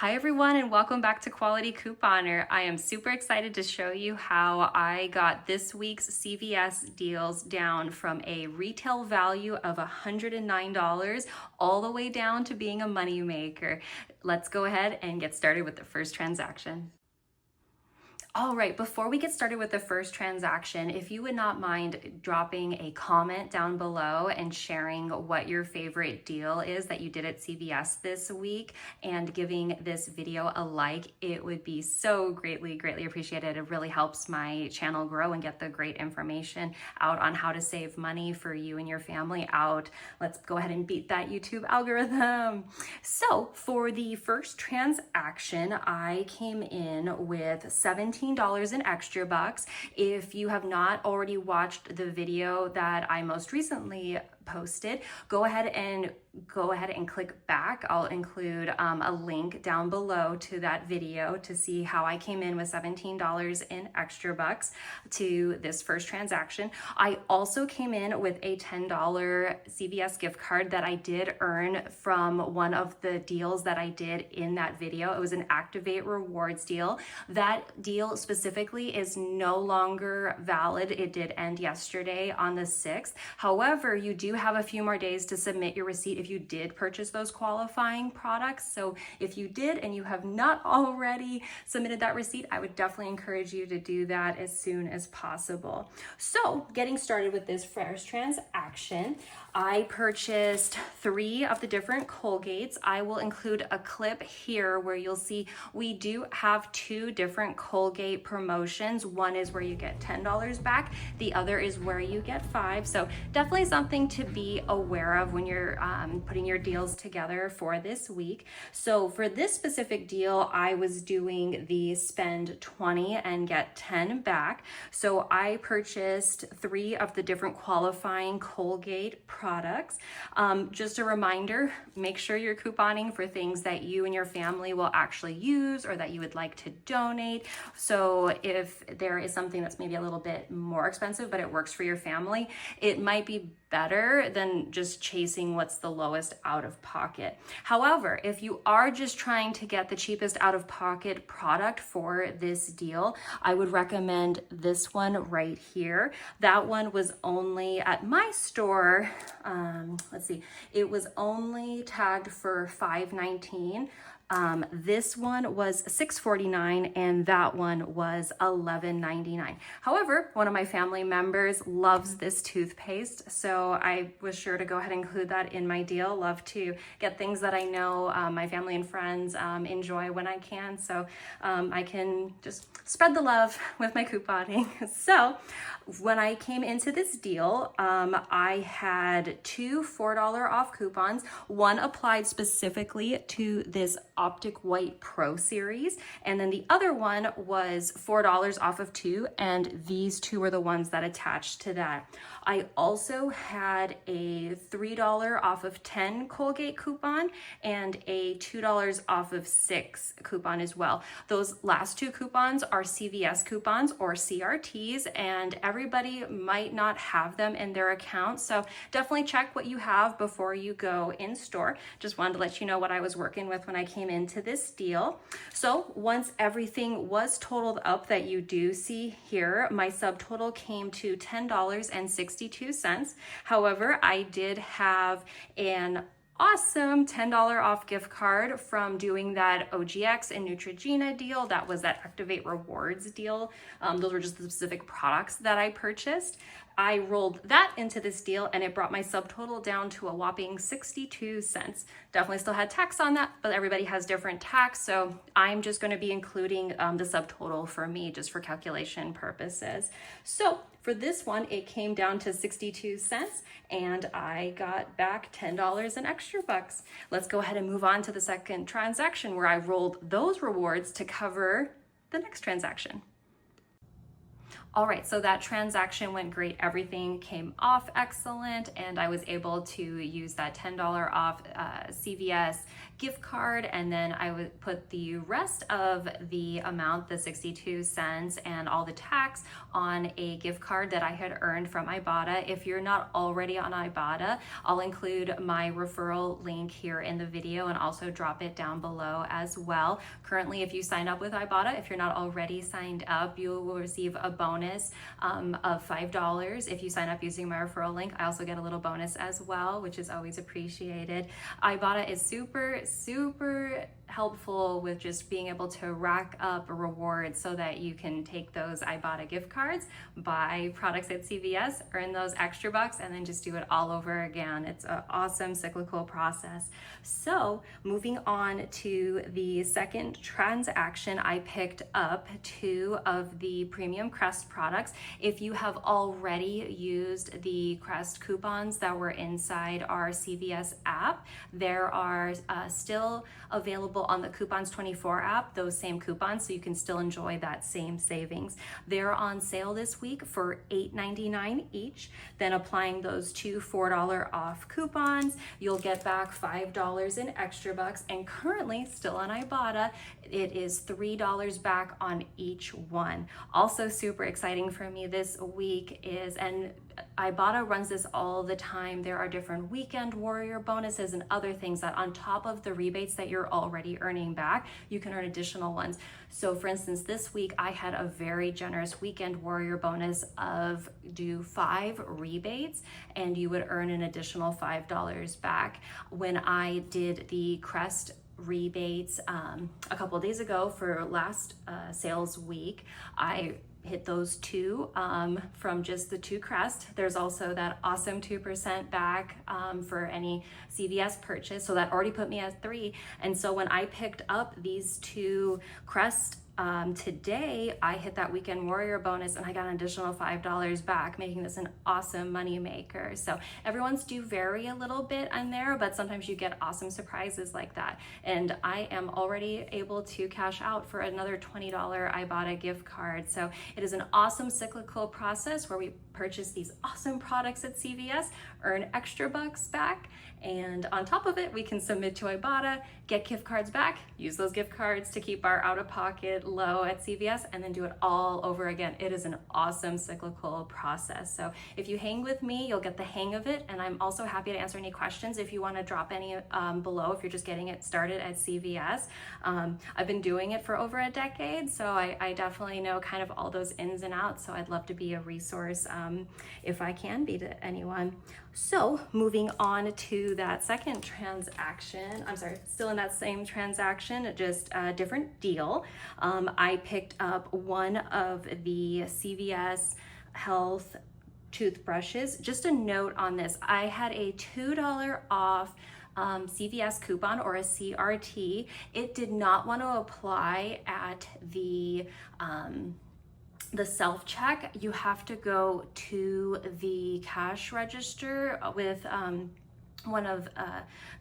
Hi everyone and welcome back to Quality Couponer. I am super excited to show you how I got this week's CVS deals down from a retail value of $109 all the way down to being a moneymaker. Let's go ahead and get started with the first transaction. All right, before we get started with the first transaction, if you would not mind dropping a comment down below and sharing what your favorite deal is that you did at CVS this week and giving this video a like, it would be so greatly appreciated. It really helps my channel grow and get the great information out on how to save money for you and your family out. Let's go ahead and beat that YouTube algorithm. So for the first transaction, I came in with $17 in extra bucks. If you have not already watched the video that I most recently posted, go ahead and click back. I'll include a link down below to that video to see how I came in with $17 in extra bucks to this first transaction. I also came in with a $10 CVS gift card that I did earn from one of the deals that I did in that video. It was an Activate Rewards deal. That deal specifically is no longer valid. It did end yesterday on the 6th. However, you do have a few more days to submit your receipt if you did purchase those qualifying products. So if you did and you have not already submitted that receipt, I would definitely encourage you to do that as soon as possible. So getting started with this first transaction, I purchased 3 of the different Colgates. I will include a clip here where you'll see we do have 2 different Colgate promotions. One is where you get $10 back. The other is where you get 5. So definitely something to be aware of when you're putting your deals together for this week. So for this specific deal, I was doing the spend 20 and get 10 back. So I purchased 3 of the different qualifying Colgate products. Just a reminder, make sure you're couponing for things that you and your family will actually use or that you would like to donate. So if there is something that's maybe a little bit more expensive, but it works for your family, it might be better than just chasing what's the lowest out of pocket. However, if you are just trying to get the cheapest out of pocket product for this deal, I would recommend this one right here. That one was only at my store, it was only tagged for $5.19. This one was $6.49 and that one was $11.99. However, one of my family members loves this toothpaste, so I was sure to go ahead and include that in my deal. Love to get things that I know my family and friends enjoy when I can, so I can just spread the love with my couponing. So when I came into this deal, I had 2 $4 off coupons. One applied specifically to this Optic White Pro series, and then the other one was $4 off of 2, and these 2 were the ones that attached to that. I also had a $3 off of 10 Colgate coupon and a $2 off of 6 coupon as well. Those last 2 coupons are CVS coupons or CRTs, and everybody might not have them in their account, so definitely check what you have before you go in store. Just wanted to let you know what I was working with when I came into this deal. So once everything was totaled up that you do see here, my subtotal came to $10.62. However, I did have an awesome $10 off gift card from doing that OGX and Neutrogena deal. That was that Activate Rewards deal. Those were just the specific products that I purchased. I rolled that into this deal and it brought my subtotal down to a whopping 62 cents. Definitely still had tax on that, but everybody has different tax, so I'm just going to be including the subtotal for me just for calculation purposes. So for this one, it came down to 62 cents and I got back $10 in extra bucks. Let's go ahead and move on to the second transaction where I rolled those rewards to cover the next transaction. All right, so that transaction went great. Everything came off excellent, and I was able to use that $10 off CVS gift card, and then I would put the rest of the amount, the 62 cents and all the tax, on a gift card that I had earned from Ibotta. If you're not already on Ibotta, I'll include my referral link here in the video and also drop it down below as well. Currently, if you sign up with Ibotta, if you're not already signed up, you will receive a bonus of $5 if you sign up using my referral link. I also get a little bonus as well, which is always appreciated. Ibotta is super helpful with just being able to rack up rewards so that you can take those Ibotta gift cards, buy products at CVS, earn those extra bucks, and then just do it all over again. It's an awesome cyclical process. So moving on to the second transaction, I picked up 2 of the Premium Crest products. If you have already used the Crest coupons that were inside our CVS app, there are still available on the Coupons 24 app, those same coupons, so you can still enjoy that same savings. They're on sale this week for $8.99 each. Then applying those 2 $4 off coupons, you'll get back $5 in extra bucks, and currently still on Ibotta, it is $3 back on each one. Also super exciting for me this week is, and Ibotta runs this all the time, there are different weekend warrior bonuses and other things that on top of the rebates that you're already earning back, you can earn additional ones. So for instance, this week I had a very generous weekend warrior bonus of do 5 rebates and you would earn an additional $5 back. When I did the Crest rebates a couple of days ago for last sales week, I hit those 2 from just the 2 Crest. There's also that awesome 2% back for any CVS purchase, so that already put me at 3. And so when I picked up these 2 Crest today, I hit that weekend warrior bonus and I got an additional $5 back, making this an awesome money maker. So everyone's do vary a little bit on there, but sometimes you get awesome surprises like that. And I am already able to cash out for another $20 Ibotta gift card. So it is an awesome cyclical process where we purchase these awesome products at CVS, earn extra bucks back, and on top of it, we can submit to Ibotta, get gift cards back, use those gift cards to keep our out-of-pocket low at CVS, and then do it all over again. It is an awesome cyclical process. So if you hang with me, you'll get the hang of it, and I'm also happy to answer any questions if you want to drop any below if you're just getting it started at CVS. I've been doing it for over a decade, so I definitely know kind of all those ins and outs, so I'd love to be a resource if I can be to anyone. So moving on to that second transaction, I'm sorry, still in that same transaction, just a different deal. I picked up one of the CVS Health toothbrushes. Just a note on this, I had a $2 off CVS coupon or a CRT. It did not want to apply at the self-check. You have to go to the cash register with one of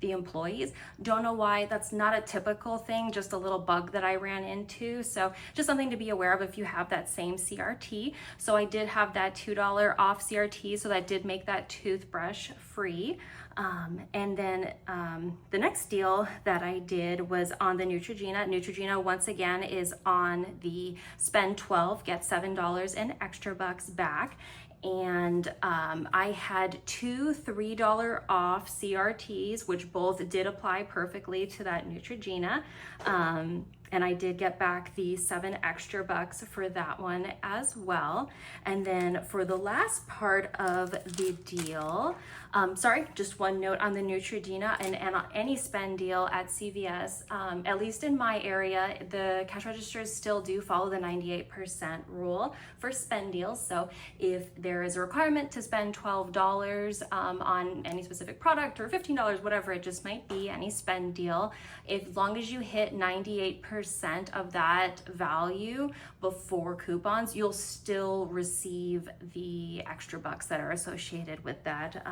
the employees. Don't know why, that's not a typical thing, just a little bug that I ran into. So just something to be aware of if you have that same CRT. So I did have that $2 off CRT, so that did make that toothbrush free. And then the next deal that I did was on the Neutrogena. Neutrogena, once again, is on the spend 12, get $7 in extra bucks back. And I had 2 $3 off CRTs, which both did apply perfectly to that Neutrogena. And I did get back the 7 extra bucks for that one as well. And then for the last part of the deal, sorry, just one note on the Neutrogena and on any spend deal at CVS, at least in my area, the cash registers still do follow the 98% rule for spend deals. So if there is a requirement to spend $12 on any specific product or $15, whatever it just might be, any spend deal, as long as you hit 98% of that value before coupons, you'll still receive the extra bucks that are associated with that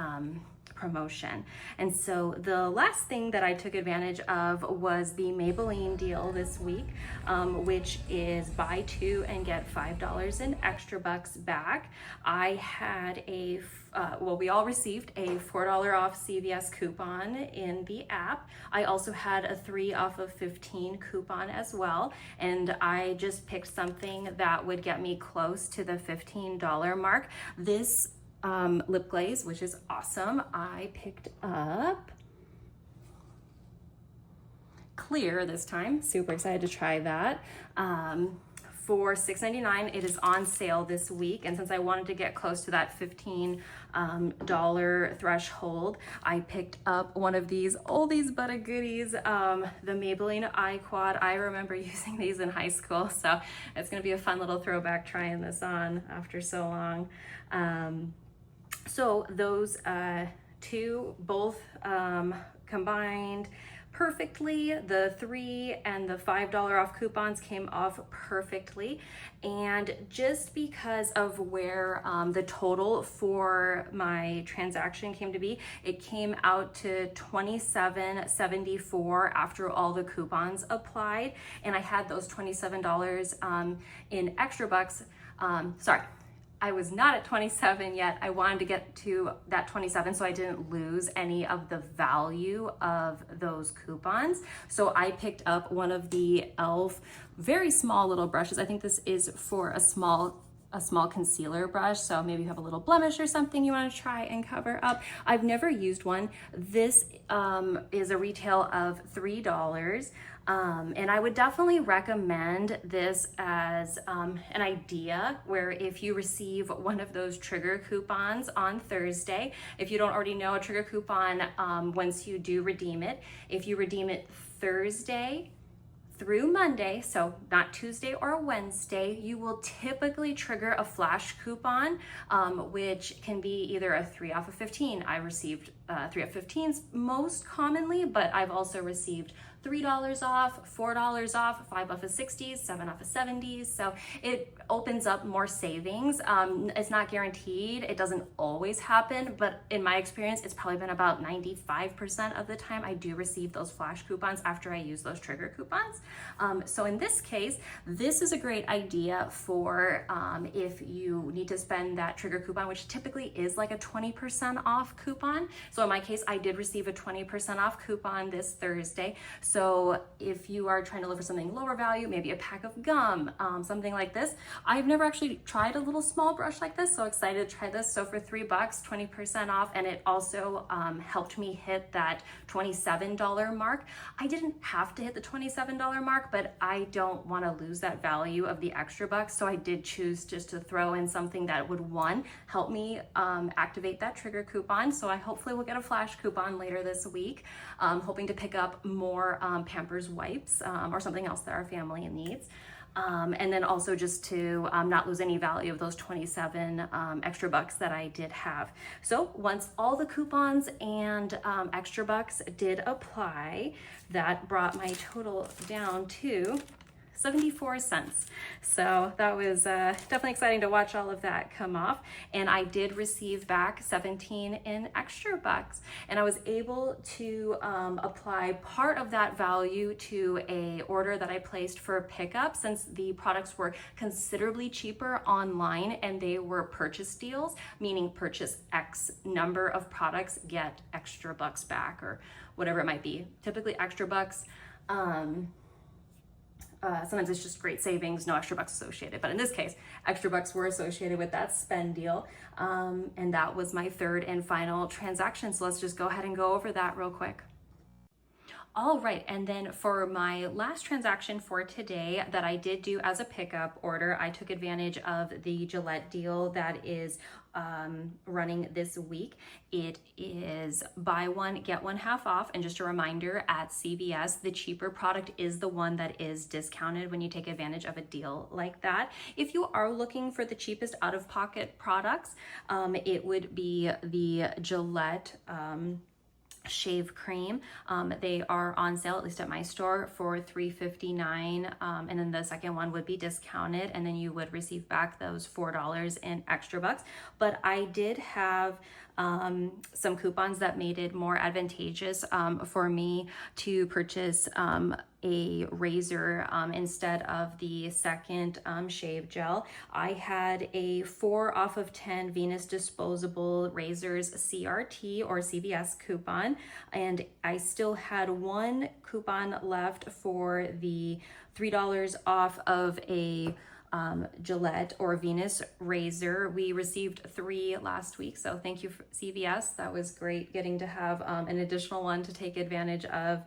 promotion. And so the last thing that I took advantage of was the Maybelline deal this week, which is buy two and get $5 in extra bucks back. I had a we all received a $4 off CVS coupon in the app. I also had a 3 off of 15 coupon as well, and I just picked something that would get me close to the $15 mark. This lip glaze, which is awesome, I picked up clear this time. Super excited to try that. For $6.99. It is on sale this week, and since I wanted to get close to that $15 threshold, I picked up one of these oldies but a goodies, the Maybelline Eye Quad. I remember using these in high school, so it's gonna be a fun little throwback trying this on after so long. So those two both combined perfectly. The 3 and the $5 off coupons came off perfectly, and just because of where the total for my transaction came to be, it came out to $27.74 after all the coupons applied, and I had those $27 in extra bucks. Sorry, I was not at 27 yet. I wanted to get to that 27 so I didn't lose any of the value of those coupons. So I picked up one of the e.l.f. very small little brushes. I think this is for a small concealer brush. So maybe you have a little blemish or something you want to try and cover up. I've never used one. This is a retail of $3. And I would definitely recommend this as an idea where if you receive one of those trigger coupons on Thursday, if you don't already know a trigger coupon, once you do redeem it, if you redeem it Thursday through Monday, so not Tuesday or Wednesday, you will typically trigger a flash coupon, which can be either a 3 off of 15. I received 3 off 15s most commonly, but I've also received $3 off, $4 off, 5 off of 60s, 7 off of 70s. So it opens up more savings. It's not guaranteed. It doesn't always happen, but in my experience, it's probably been about 95% of the time I do receive those flash coupons after I use those trigger coupons. So in this case, this is a great idea for if you need to spend that trigger coupon, which typically is like a 20% off coupon. So in my case, I did receive a 20% off coupon this Thursday. So if you are trying to look for something lower value, maybe a pack of gum, something like this. I've never actually tried a little small brush like this, so excited to try this. So for $3, 20% off, and it also helped me hit that $27 mark. I didn't have to hit the $27 mark, but I don't want to lose that value of the extra bucks, so I did choose just to throw in something that would, one, help me activate that trigger coupon. So I hopefully will get a flash coupon later this week, hoping to pick up more Pampers wipes or something else that our family needs. And then also just to not lose any value of those 27 extra bucks that I did have. So once all the coupons and extra bucks did apply, that brought my total down to 74 cents. So that was definitely exciting to watch all of that come off. And I did receive back 17 in extra bucks. And I was able to apply part of that value to a order that I placed for pickup, since the products were considerably cheaper online and they were purchase deals, meaning purchase X number of products, get extra bucks back, or whatever it might be. Typically extra bucks. Sometimes it's just great savings, no extra bucks associated. But in this case, extra bucks were associated with that spend deal. And that was my third and final transaction. So let's just go ahead and go over that real quick. All right, and then for my last transaction for today that I did do as a pickup order, I took advantage of the Gillette deal that is running this week. It is buy one, get one half off. And just a reminder, at CVS, the cheaper product is the one that is discounted when you take advantage of a deal like that. If you are looking for the cheapest out-of-pocket products, it would be the Gillette shave cream. They are on sale, at least at my store, for $3.59, and then the second one would be discounted, and then you would receive back those $4 in extra bucks. But I did have some coupons that made it more advantageous for me to purchase a razor instead of the second shave gel. I had a 4 off of 10 Venus disposable razors CRT or CVS coupon, and I still had one coupon left for the $3 off of a Gillette or Venus razor. We received 3 last week, so thank you for CVS. That was great getting to have an additional one to take advantage of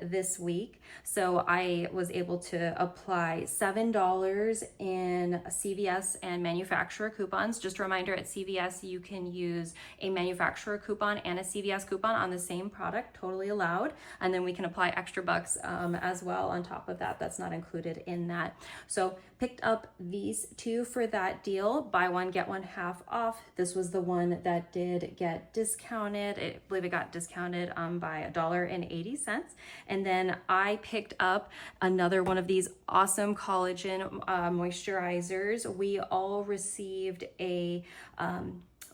this week. So I was able to apply $7 in CVS and manufacturer coupons. Just a reminder, at CVS you can use a manufacturer coupon and a CVS coupon on the same product, totally allowed. And then we can apply extra bucks as well on top of that. That's not included in that. So picked up these 2 for that deal, buy one get one half off. This was the one that did get discounted. I believe it got discounted by $1.80. And then I picked up another one of these awesome collagen moisturizers. We all received a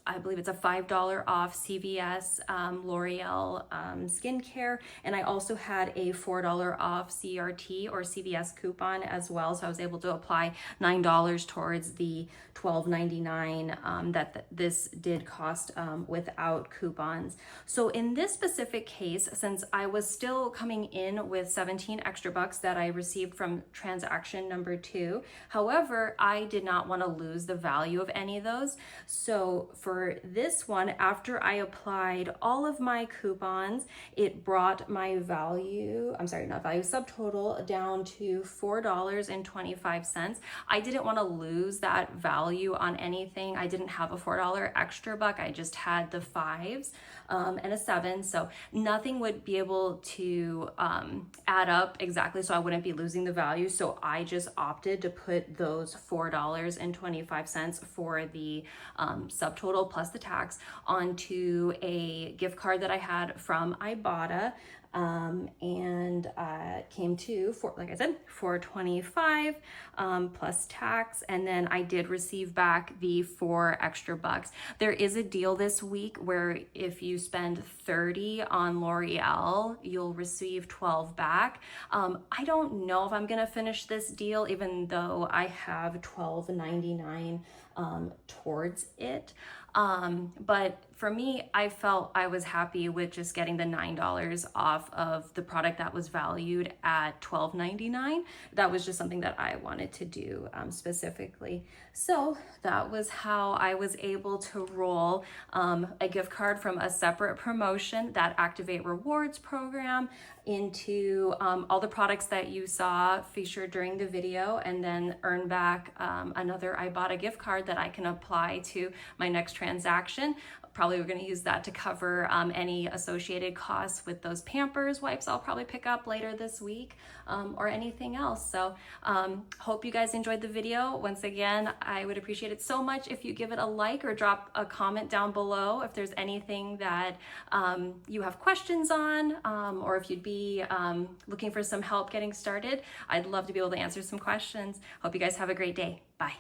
I believe it's a $5 off CVS L'Oreal skincare, and I also had a $4 off CRT or CVS coupon as well, so I was able to apply $9 towards the $12.99 that this did cost without coupons. So in this specific case, since I was still coming in with 17 extra bucks that I received from transaction number 2, however, I did not want to lose the value of any of those. So for this one, after I applied all of my coupons, it brought my value, subtotal down to $4.25. I didn't want to lose that value on anything. I didn't have a $4 extra buck. I just had the 5s and a 7. So nothing would be able to add up exactly, so I wouldn't be losing the value. So I just opted to put those $4.25 for the subtotal plus the tax onto a gift card that I had from Ibotta. And came to, like I said, $4.25 plus tax, and then I did receive back the 4 extra bucks. There is a deal this week where if you spend $30 on L'Oreal, you'll receive 12 back. I don't know if I'm gonna finish this deal, even though I have $12.99 towards it. But for me, I felt I was happy with just getting the $9 off of the product that was valued at $12.99. That was just something that I wanted to do specifically. So that was how I was able to roll a gift card from a separate promotion, that Activate Rewards program, into all the products that you saw featured during the video, and then earn back another Ibotta gift card that I can apply to my next transaction. Probably we're going to use that to cover any associated costs with those Pampers wipes I'll probably pick up later this week, or anything else. So hope you guys enjoyed the video. Once again, I would appreciate it so much if you give it a like or drop a comment down below if there's anything that you have questions on, or if you'd be looking for some help getting started. I'd love to be able to answer some questions. Hope you guys have a great day. Bye.